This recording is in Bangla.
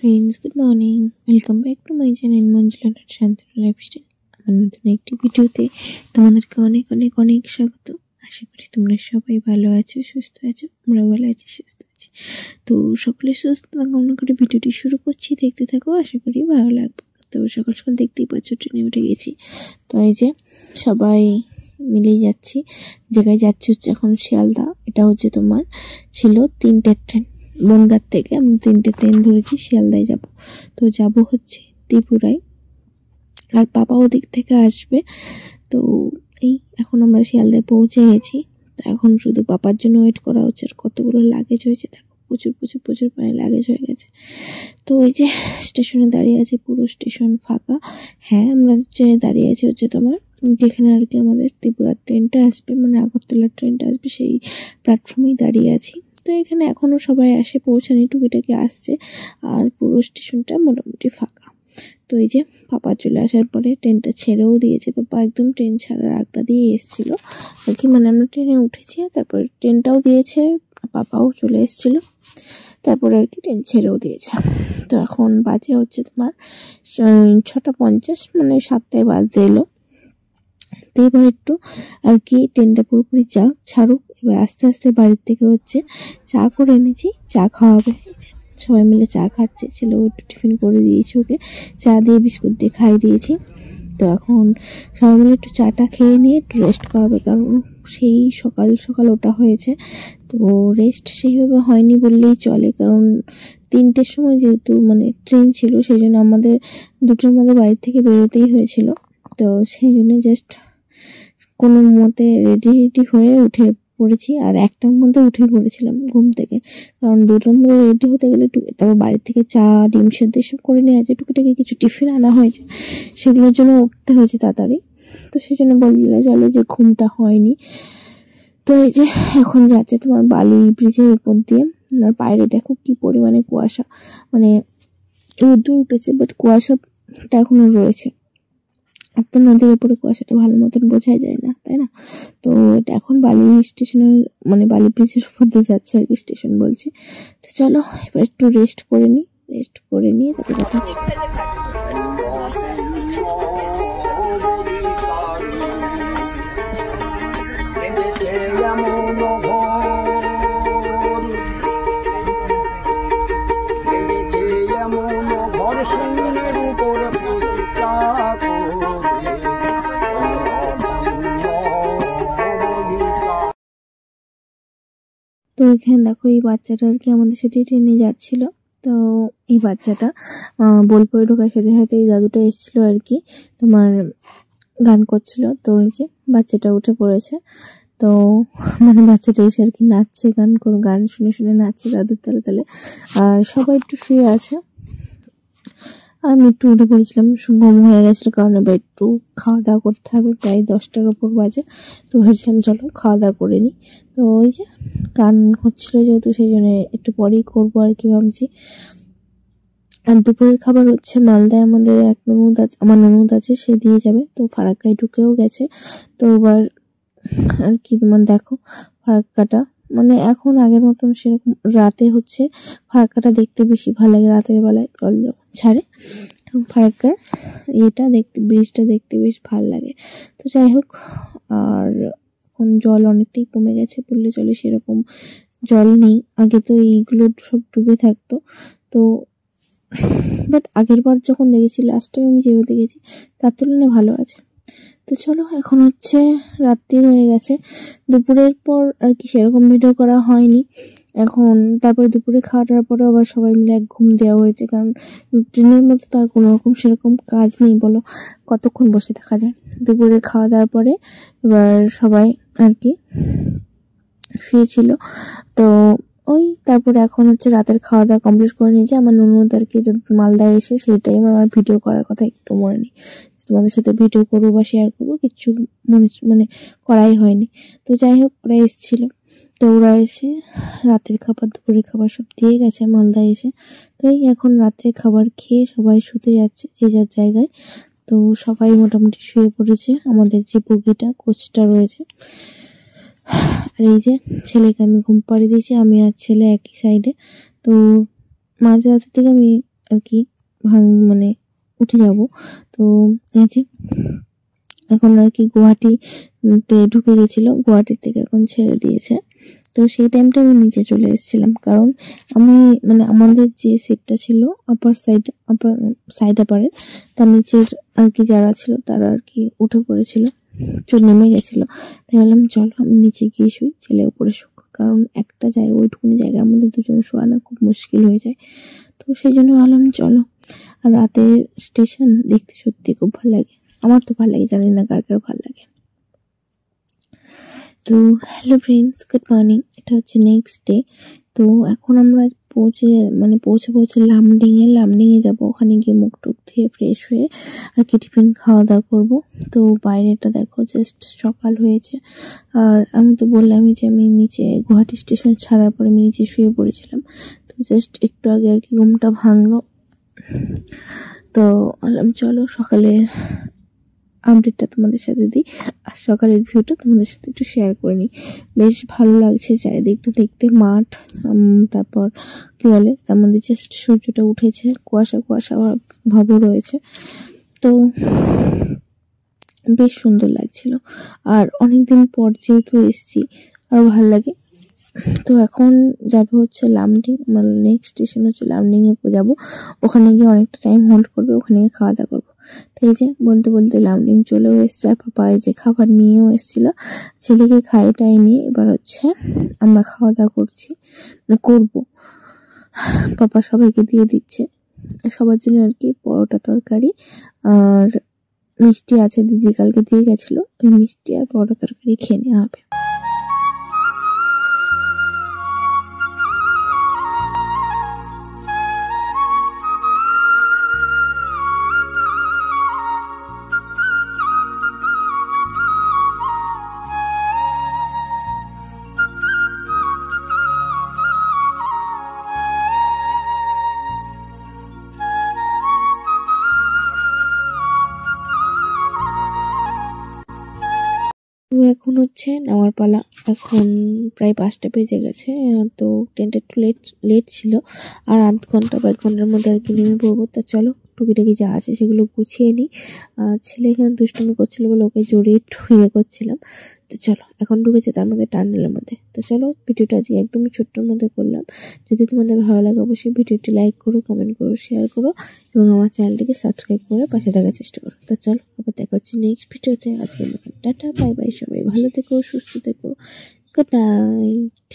Friends, good morning. Welcome back to my channel Manjula nut Shantanu lifestyle. আমার নতুন একটি ভিডিওতে তোমাদেরকে অনেক অনেক অনেক স্বাগত। আশা করি তোমরা সবাই ভালো আছো, সুস্থ আছো। আমরা ভালো আছি, সুস্থ আছি। তো সকলের সুস্থতা কামনা করে ভিডিওটি শুরু করছি, দেখতে থাকো, আশা করি ভালো লাগবে। তো সকাল সকাল দেখতেই পাচ্ছ ট্রেনে উঠে গেছি। তো এই যে সবাই মিলেই যাচ্ছি। জায়গায় যাচ্ছি হচ্ছে এখন শিয়ালদা। এটা হচ্ছে তোমার ছিল 3টের ট্রেন। বনগাঁ থেকে আমরা 3টে ট্রেন ধরেছি, শিয়ালদায় যাব। তো যাব হচ্ছে ত্রিপুরায়, আর পাপা ওদিক থেকে আসবে। তো এই এখন আমরা শিয়ালদায় পৌঁছে গেছি। তো এখন শুধু পাপার জন্য ওয়েট করা হচ্ছে। আর কতগুলো লাগেজ হয়েছে দেখো, প্রচুর প্রচুর প্রচুর মানে লাগেজ হয়ে গেছে। তো ওই যে স্টেশনে দাঁড়িয়ে আছি, পুরো স্টেশন ফাঁকা। হ্যাঁ, আমরা যে দাঁড়িয়ে আছি হচ্ছে তোমার যেখানে আর কি আমাদের ত্রিপুরার ট্রেনটা আসবে, মানে আগরতলার ট্রেনটা আসবে, সেই প্ল্যাটফর্মেই দাঁড়িয়ে আছি। তো এখানে এখনও সবাই আসে পৌঁছানি, টুকিটাকি আসছে, আর পুরো স্টেশনটা মোটামুটি ফাঁকা। তো এই যে পাপা চলে আসার পরে ট্রেনটা ছেড়েও দিয়েছে। পাপা একদম ট্রেন ছাড়ার আগটা দিয়ে এসেছিল আর কি, মানে আমরা ট্রেনে উঠেছি, তারপরে ট্রেনটাও দিয়েছে, পাপাও চলে এসেছিল, তারপরে আর কি ট্রেন ছেড়েও দিয়েছে। তো এখন বাজে হচ্ছে তোমার 6:50, মানে 7টায় বাজতে এলো। তো এবার একটু আর কি ট্রেনটা পুরোপুরি ছাড়ুক, এবার আস্তে আস্তে বাড়ির থেকে হচ্ছে চা করে এনেছি, চা খাওয়াবে। সবাই মিলে চা খাচ্ছে, ছেলেও একটু টিফিন করে দিয়েছি, ওকে চা দিয়ে বিস্কুট দিয়ে খাইয়ে দিয়েছি। তো এখন সবাই মিলে একটু চাটা খেয়ে নিয়ে একটু রেস্ট করাবে, কারণ সেই সকাল সকাল ওটা হয়েছে। তো রেস্ট সেইভাবে হয়নি বললেই চলে, কারণ 3টের সময় যেহেতু মানে ট্রেন ছিল, সেই জন্য আমাদের 2টার মধ্যে বাড়ি থেকে বেরোতেই হয়েছিল। তো সেই জন্য জাস্ট কোনো মতে রেডি হয়ে উঠে পড়েছি, আর 1টার মধ্যে উঠে পড়েছিলাম ঘুম থেকে, কারণ 2টার মধ্যে রেডি হতে গেলে তারপর বাড়ি থেকে চা, ডিম সেদ্ধ এসব করে নিয়ে আছে, টুকিটাকি কিছু টিফিন আনা হয়েছে, সেগুলোর জন্য উঠতে হয়েছে তাড়াতাড়ি। তো সেই জন্য বললে চলে যে ঘুমটা হয়নি। তো এই যে এখন যাচ্ছে তোমার বালি ব্রিজের উপর দিয়ে, আর বাইরে দেখো কি পরিমাণে কুয়াশা, মানে রোদ্দুর উঠেছে বাট কুয়াশাটা এখনো রয়েছে। আর তো নদীর উপরে কুয়াশাটা ভালো মতন বোঝাই যায় না, তাই না? তো এটা এখন বালি স্টেশনের মানে বালি ব্রিজের উপর দিয়ে যাচ্ছে আর কি, স্টেশন বলছি। তো চলো এবার একটু রেস্ট করে নিয়ে তারপর কথা হচ্ছে। তো এখানে দেখো এই বাচ্চাটা আর কি আমাদের সাথে ট্রেনে যাচ্ছিল। তো এই বাচ্চাটা বোলপুরে ঢোকার সাথে সাথে এই দাদুটা এসেছিল আর কি, তোমার গান করছিল। তো এই যে বাচ্চাটা উঠে পড়েছে, তো মানে বাচ্চাটা এসে আর কি নাচছে, গান শুনে শুনে নাচছে দাদুর তালে তালে। আর সবাই একটু শুয়ে আছে, আমি একটু উঠে পড়েছিলাম, ঘুম হয়ে গেছিলো, কারণ এবার একটু খাওয়া দাওয়া করতে হবে, প্রায় 10টার উপর বাজে। তো ভেবেছিলাম চলো খাওয়া দাওয়া করে নিই। তো ওই যে গান হচ্ছিলো যেহেতু, সেই জন্য একটু পরেই করবো আর কি ভাবছি। আর দুপুরের খাবার হচ্ছে মালদায় আমাদের আমার ননদ আছে, সে দিয়ে যাবে। তো ফারাক্কায় ঢুকেও গেছে। তো এবার আর কি তোমার দেখো ফারাক্কাটা, মানে এখন আগের মতন সেরকম রাতে হচ্ছে ফারাক্কাটা দেখতে বেশি ভালো লাগে, রাতের বেলায় জল যখন ছাড়ে, তো ফারাক্কার ব্রিজটা দেখতে বেশ ভালো লাগে। তো যাই হোক, আর এখন জল অনেকটাই কমে গেছে বললে চলে, সেরকম জল নেই। আগে তো এইগুলো সব ডুবে থাকতো। তো বাট আগের বার যখন দেখেছি, লাস্ট টাইম আমি যেভাবে দেখেছি তার তুলনায় ভালো আছে। তো চলো এখন হচ্ছে রাত্রি হয়ে গেছে, দুপুরের পর আর কি সেরকম ভিডিও করা হয়নি। এখন তারপরে দুপুরে খাওয়াটার পরে আবার সবাই মিলে এক ঘুম দেওয়া হয়েছে, কারণ ট্রেনের মধ্যে তার কোনো রকম সেরকম কাজ নেই, বলো কতক্ষণ বসে থাকা যায়। দুপুরে খাওয়া দাওয়ার পরে এবার সবাই আর কি শুয়েছিল। তো ওই তারপরে এখন হচ্ছে রাতের খাওয়া দাওয়া কমপ্লিট করে নিয়েছে। আমার ননদ আর কি মালদায় এসে, সেই টাইমে আমার ভিডিও করার কথা একটু মনে নেই, তোমাদের সাথে ভিডিও করবো বা শেয়ার করবো, কিছু মানে করাই হয়নি। তো যাই হোক, ওরা এসেছিল, তো ওরা এসে রাতের খাবার দুপুরের খাবার সব দিয়ে গেছে মালদায় এসে। তো এই এখন রাতের খাবার খেয়ে সবাই শুতে যাচ্ছে যে যার জায়গায়। তো সবাই মোটামুটি শুয়ে পড়েছে, আমাদের যে বগিটা কোচটা রয়েছে। আর এই যে ছেলেকে আমি ঘুম পাড়িয়ে দিয়েছি, আমি আর ছেলে একই সাইডে। তো মাঝরাতের দিকে আমি আর কি মানে উঠে যাব। তো এই যে এখন আর কি গুয়াহাটিতে ঢুকে গেছিল, গুয়াহাটি থেকে এখন ছেড়ে দিয়েছে। তো সেই টাইমটা আমি নিচে চলে এসেছিলাম, কারণ আমি মানে আমাদের যে সিটটা ছিল আপার সাইড আপারের, তার নিচের আর কি যারা ছিল তারা আর কি উঠে পড়েছিল, নেমে গেছিল। তাই বললাম চলো আমি নিচে গিয়ে শুই, ছেলে উপরে শুক, কারণ একটা জায়গা ওইটুকুনি জায়গার মধ্যে দুজন শোয়ানো খুব মুশকিল হয়ে যায়। তো সেই জন্য ভাবলাম চলো। আর রাতের স্টেশন দেখতে সত্যি খুব ভালো লাগে, আমার তো ভালো লাগে, জানি না কার কার ভালো লাগে। তো হ্যালো ফ্রেন্ডস, গুড মর্নিং। এটা হচ্ছে নেক্সট ডে। তো এখন আমরা পৌঁছে লামডিংয়ে যাব। ওখানে গিয়ে মুখ টুক ধুয়ে ফ্রেশ হয়ে আর কি টিফিন খাওয়া দাওয়া করবো। তো বাইরেটা দেখো, জাস্ট সকাল হয়েছে। আর আমি তো বললামই যে আমি নিচে গুয়াহাটি স্টেশন ছাড়ার পরে আমি নিচে শুয়ে পড়েছিলাম। তো জাস্ট একটু আগে আর কি ঘুমটা ভাঙলো। তো বললাম চলো সকালের আপডেটটা তোমাদের সাথে দিই, আর সকালের ভিউটা তোমাদের সাথে একটু শেয়ার করে নিই। বেশ ভালো লাগছে চারিদিকটা দেখতে, মাঠ, তারপর কি বলে তার মধ্যে জাস্ট সূর্যটা উঠেছে, কুয়াশা কুয়াশা ভাবও রয়েছে। তো বেশ সুন্দর লাগছিল, আর অনেকদিন পর যেহেতু এসছি আরো ভালো লাগে। তো এখন যাবো হচ্ছে লামডিং, আমার নেক্সট স্টেশন হচ্ছে লামডিংয়ে যাবো। ওখানে গিয়ে অনেকটা টাইম হোল্ড করবে, ওখানে গিয়ে খাওয়া দাওয়া করবো। তো এই যে বলতে বলতে লামডিং চলেও এসছে, আর পাপা এই যে খাবার নিয়েও এসেছিল, ছেলেকে খাইটাই নিয়ে এবার হচ্ছে আমরা খাওয়া দাওয়া করবো। পাপা সবাইকে দিয়ে দিচ্ছে, সবার জন্য আর কি পরোটা তরকারি আর মিষ্টি আছে, দিদি কালকে দিয়ে গেছিল, ওই মিষ্টি আর পরোটা তরকারি খেয়ে নেওয়া হবে। তো এখন হচ্ছে নামার পালা, এখন প্রায় 5টা বেজে গেছে। তো ট্রেনটা একটু লেট ছিল, আর আধ ঘন্টা বা 1 ঘন্টার মধ্যে আর কি নেমে পড়বো। তা চলো টুকিটাকি যা আছে সেগুলো গুছিয়ে নিই। ছেলে এখানে দুষ্টুমি করছিল বলে ওকে জড়িয়ে ঠুইয়ে করছিলাম। তো চলো এখন ঢুকেছে তার মধ্যে টানেলের মধ্যে। তো চলো ভিডিওটা আজকে একদমই ছোট্টর মধ্যে করলাম। যদি তোমাদের ভালো লাগে অবশ্যই ভিডিওটি লাইক করো, কমেন্ট করো, শেয়ার করো এবং আমার চ্যানেলটিকে সাবস্ক্রাইব করে পাশে থাকার চেষ্টা করো। তো চলো আবার দেখা হচ্ছে নেক্সট ভিডিওতে। আজকের মতন টাটা, বাই বাই। সবাই ভালো থেকো, সুস্থ থেকো, গুড নাইট।